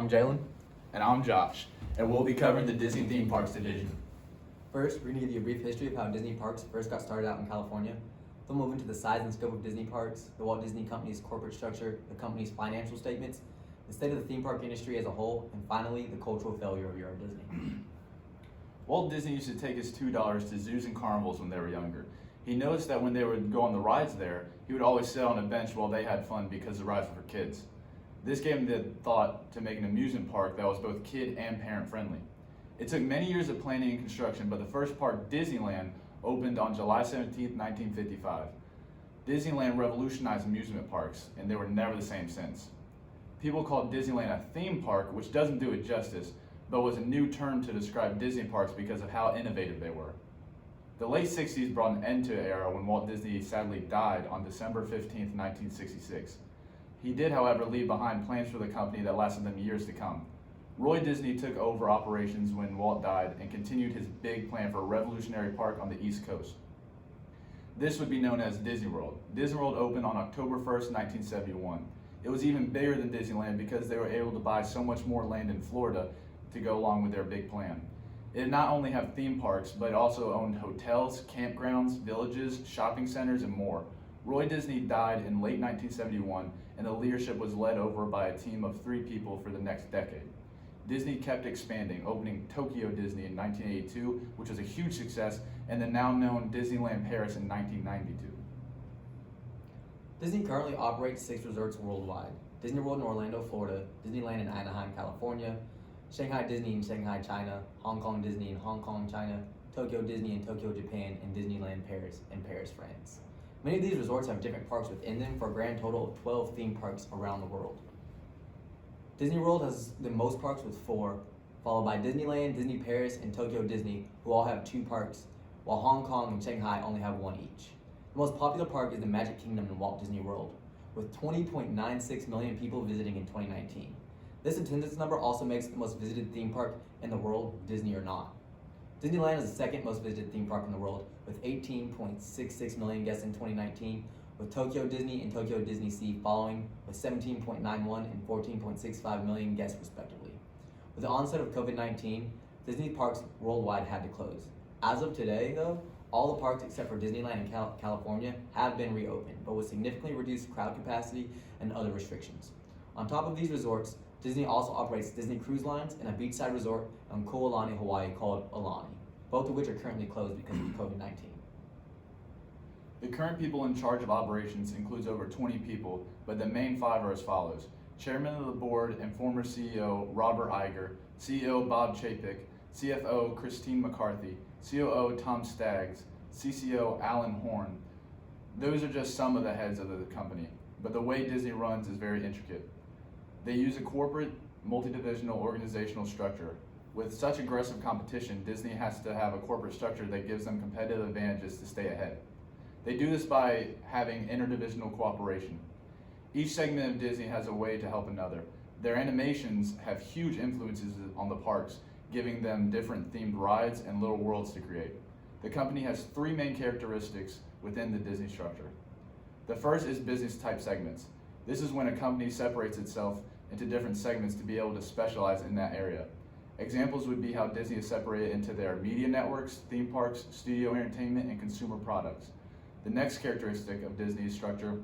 I'm Jalen. And I'm Josh, and we'll be covering the Disney Theme Parks division. First, we're going to give you a brief history of how Disney Parks first got started out in California. Then we'll move into the size and scope of Disney Parks, the Walt Disney Company's corporate structure, the company's financial statements, the state of the theme park industry as a whole, and finally, the cultural failure of Euro Disney. Walt Disney used to take his $2 to zoos and carnivals when they were younger. He noticed that when they would go on the rides there, he would always sit on a bench while they had fun because the rides were for kids. This gave him the thought to make an amusement park that was both kid and parent friendly. It took many years of planning and construction, but the first park, Disneyland, opened on July 17, 1955. Disneyland revolutionized amusement parks, and they were never the same since. People called Disneyland a theme park, which doesn't do it justice, but was a new term to describe Disney parks because of how innovative they were. The late 60s brought an end to an era when Walt Disney sadly died on December 15, 1966. He did, however, leave behind plans for the company that lasted them years to come. Roy Disney took over operations when Walt died and continued his big plan for a revolutionary park on the East Coast. This would be known as Disney World. Disney World opened on October 1st, 1971. It was even bigger than Disneyland because they were able to buy so much more land in Florida to go along with their big plan. It not only had theme parks, but it also owned hotels, campgrounds, villages, shopping centers, and more. Roy Disney died in late 1971, and the leadership was led over by a team of 3 people for the next decade. Disney kept expanding, opening Tokyo Disney in 1982, which was a huge success, and the now known Disneyland Paris in 1992. Disney currently operates 6 resorts worldwide: Disney World in Orlando, Florida, Disneyland in Anaheim, California, Shanghai Disney in Shanghai, China, Hong Kong Disney in Hong Kong, China, Tokyo Disney in Tokyo, Japan, and Disneyland Paris in Paris, France. Many of these resorts have different parks within them for a grand total of 12 theme parks around the world. Disney World has the most parks with 4, followed by Disneyland, Disney Paris, and Tokyo Disney, who all have 2 parks, while Hong Kong and Shanghai only have 1 each. The most popular park is the Magic Kingdom in Walt Disney World, with 20.96 million people visiting in 2019. This attendance number also makes it the most visited theme park in the world, Disney or not. Disneyland is the second most visited theme park in the world, with 18.66 million guests in 2019, with Tokyo Disney and Tokyo Disney Sea following with 17.91 and 14.65 million guests respectively. With the onset of COVID-19, Disney parks worldwide had to close. As of today, though, all the parks except for Disneyland in California have been reopened, but with significantly reduced crowd capacity and other restrictions. On top of these resorts, Disney also operates Disney Cruise Lines and a beachside resort in Kualani, Hawaii called Aulani, both of which are currently closed because of COVID-19. The current people in charge of operations includes over 20 people, but the main 5 are as follows: Chairman of the Board and former CEO Robert Iger, CEO Bob Chapek, CFO Christine McCarthy, COO Tom Staggs, CCO Alan Horn. Those are just some of the heads of the company, but the way Disney runs is very intricate. They use a corporate, multi-divisional organizational structure. With such aggressive competition, Disney has to have a corporate structure that gives them competitive advantages to stay ahead. They do this by having interdivisional cooperation. Each segment of Disney has a way to help another. Their animations have huge influences on the parks, giving them different themed rides and little worlds to create. The company has 3 main characteristics within the Disney structure. The first is business type segments. This is when a company separates itself into different segments to be able to specialize in that area. Examples would be how Disney is separated into their media networks, theme parks, studio entertainment, and consumer products. The next characteristic of Disney's structure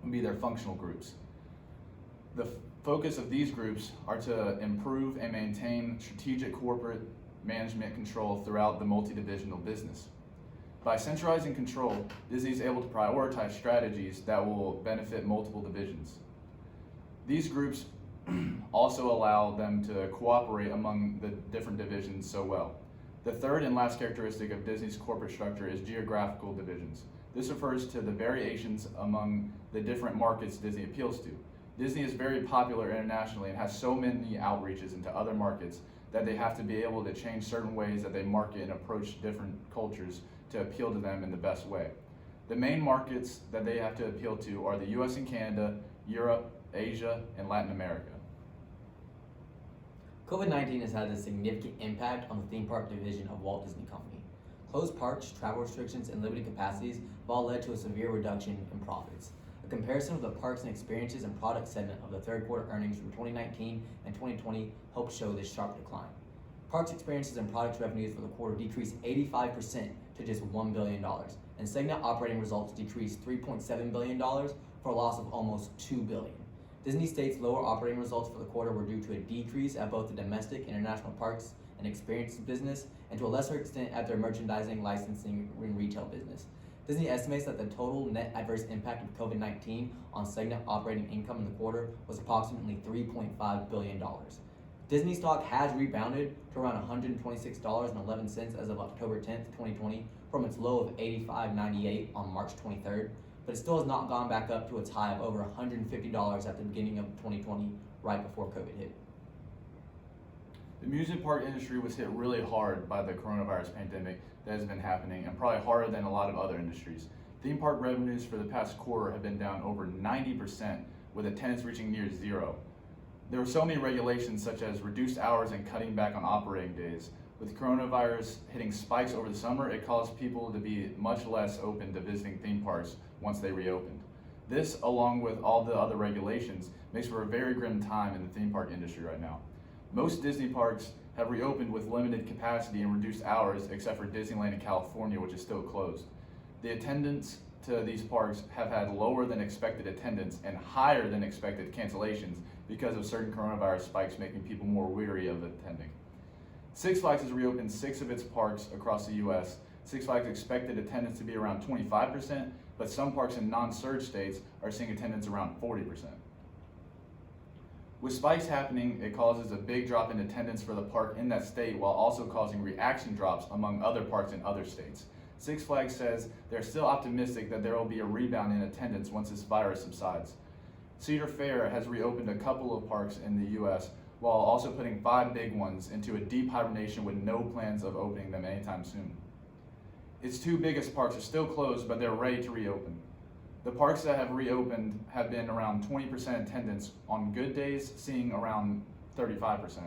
would be their functional groups. The focus of these groups are to improve and maintain strategic corporate management control throughout the multi-divisional business. By centralizing control, Disney is able to prioritize strategies that will benefit multiple divisions. These groups also allow them to cooperate among the different divisions so well. The third and last characteristic of Disney's corporate structure is geographical divisions. This refers to the variations among the different markets Disney appeals to. Disney is very popular internationally and has so many outreaches into other markets that they have to be able to change certain ways that they market and approach different cultures to appeal to them in the best way. The main markets that they have to appeal to are the US and Canada, Europe, Asia, and Latin America. COVID-19 has had a significant impact on the theme park division of Walt Disney Company. Closed parks, travel restrictions, and limited capacities have all led to a severe reduction in profits. A comparison of the parks and experiences and product segment of the third quarter earnings from 2019 and 2020 helped show this sharp decline. Parks, experiences, and products revenues for the quarter decreased 85% to just $1 billion, and segment operating results decreased $3.7 billion for a loss of almost $2 billion. Disney states lower operating results for the quarter were due to a decrease at both the domestic and international parks and experiences business, and to a lesser extent at their merchandising, licensing, and retail business. Disney estimates that the total net adverse impact of COVID-19 on segment operating income in the quarter was approximately $3.5 billion. Disney stock has rebounded to around $126.11 as of October 10th, 2020, from its low of $85.98 on March 23rd, but it still has not gone back up to its high of over $150 at the beginning of 2020, right before COVID hit. The amusement park industry was hit really hard by the coronavirus pandemic that has been happening, and probably harder than a lot of other industries. Theme park revenues for the past quarter have been down over 90%, with attendance reaching near zero. There were so many regulations such as reduced hours and cutting back on operating days. With coronavirus hitting spikes over the summer, it caused people to be much less open to visiting theme parks once they reopened. This, along with all the other regulations, makes for a very grim time in the theme park industry right now. Most Disney parks have reopened with limited capacity and reduced hours, except for Disneyland in California, which is still closed. The attendance to these parks have had lower than expected attendance and higher than expected cancellations because of certain coronavirus spikes, making people more weary of attending. Six Flags has reopened 6 of its parks across the U.S. Six Flags expected attendance to be around 25%, but some parks in non-surge states are seeing attendance around 40%. With spikes happening, it causes a big drop in attendance for the park in that state, while also causing reaction drops among other parks in other states. Six Flags says they're still optimistic that there will be a rebound in attendance once this virus subsides. Cedar Fair has reopened a couple of parks in the U.S., while also putting 5 big ones into a deep hibernation with no plans of opening them anytime soon. Its 2 biggest parks are still closed, but they're ready to reopen. The parks that have reopened have been around 20% attendance on good days, seeing around 35%.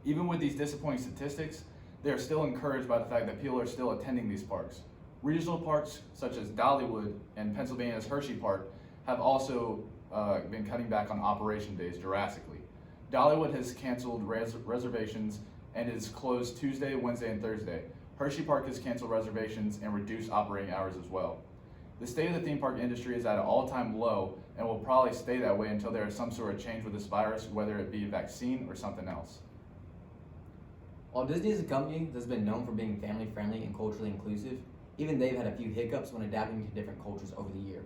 Even with these disappointing statistics, they are still encouraged by the fact that people are still attending these parks. Regional parks such as Dollywood and Pennsylvania's Hershey Park have also been cutting back on operation days drastically. Dollywood has canceled reservations and is closed Tuesday, Wednesday, and Thursday. Hershey Park has canceled reservations and reduced operating hours as well. The state of the theme park industry is at an all-time low and will probably stay that way until there is some sort of change with this virus, whether it be a vaccine or something else. While Disney is a company that's been known for being family-friendly and culturally inclusive, even they've had a few hiccups when adapting to different cultures over the year.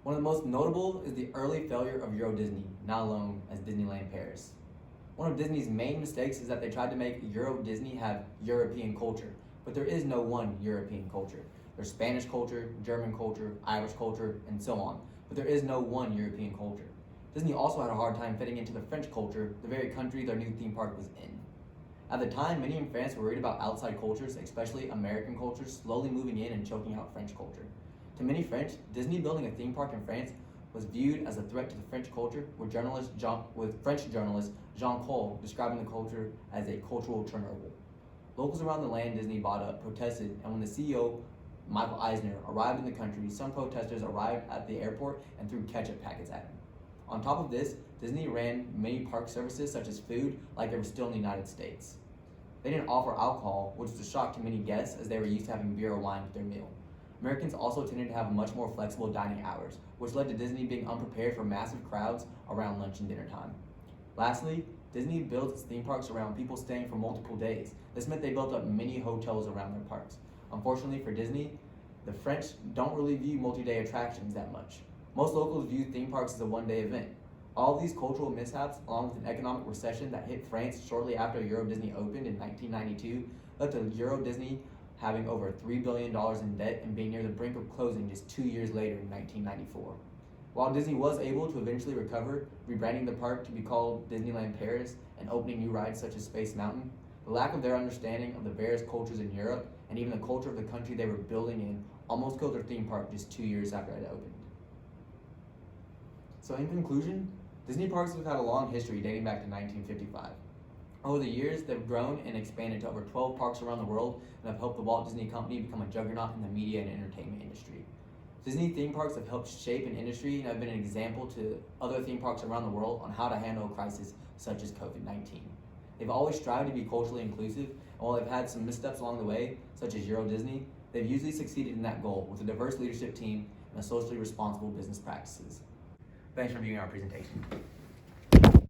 One of the most notable is the early failure of Euro Disney, now known as Disneyland Paris. One of Disney's main mistakes is that they tried to make Euro Disney have European culture, but there is no one European culture. There's Spanish culture, German culture, Irish culture, and so on, but there is no one European culture. Disney also had a hard time fitting into the French culture, the very country their new theme park was in. At the time, many in France were worried about outside cultures, especially American cultures, slowly moving in and choking out French culture. To many French, Disney building a theme park in France was viewed as a threat to the French culture, with French journalist Jean Cole describing the culture as a cultural Chernobyl. Locals around the land Disney bought up protested, and when the CEO, Michael Eisner, arrived in the country, some protesters arrived at the airport and threw ketchup packets at him. On top of this, Disney ran many park services such as food like they were still in the United States. They didn't offer alcohol, which was a shock to many guests as they were used to having beer or wine with their meal. Americans also tended to have much more flexible dining hours, which led to Disney being unprepared for massive crowds around lunch and dinner time. Lastly, Disney built its theme parks around people staying for multiple days. This meant they built up many hotels around their parks. Unfortunately for Disney, the French don't really view multi-day attractions that much. Most locals view theme parks as a one-day event. All of these cultural mishaps, along with an economic recession that hit France shortly after Euro Disney opened in 1992, led to Euro Disney having over $3 billion in debt and being near the brink of closing just 2 years later in 1994. While Disney was able to eventually recover, rebranding the park to be called Disneyland Paris and opening new rides such as Space Mountain, the lack of their understanding of the various cultures in Europe and even the culture of the country they were building in almost killed their theme park just 2 years after it opened. So in conclusion, Disney parks have had a long history dating back to 1955. Over the years, they've grown and expanded to over 12 parks around the world and have helped the Walt Disney Company become a juggernaut in the media and entertainment industry. Disney theme parks have helped shape an industry and have been an example to other theme parks around the world on how to handle a crisis such as COVID-19. They've always strived to be culturally inclusive, and while they've had some missteps along the way, such as Euro Disney, they've usually succeeded in that goal with a diverse leadership team and socially responsible business practices. Thanks for viewing our presentation.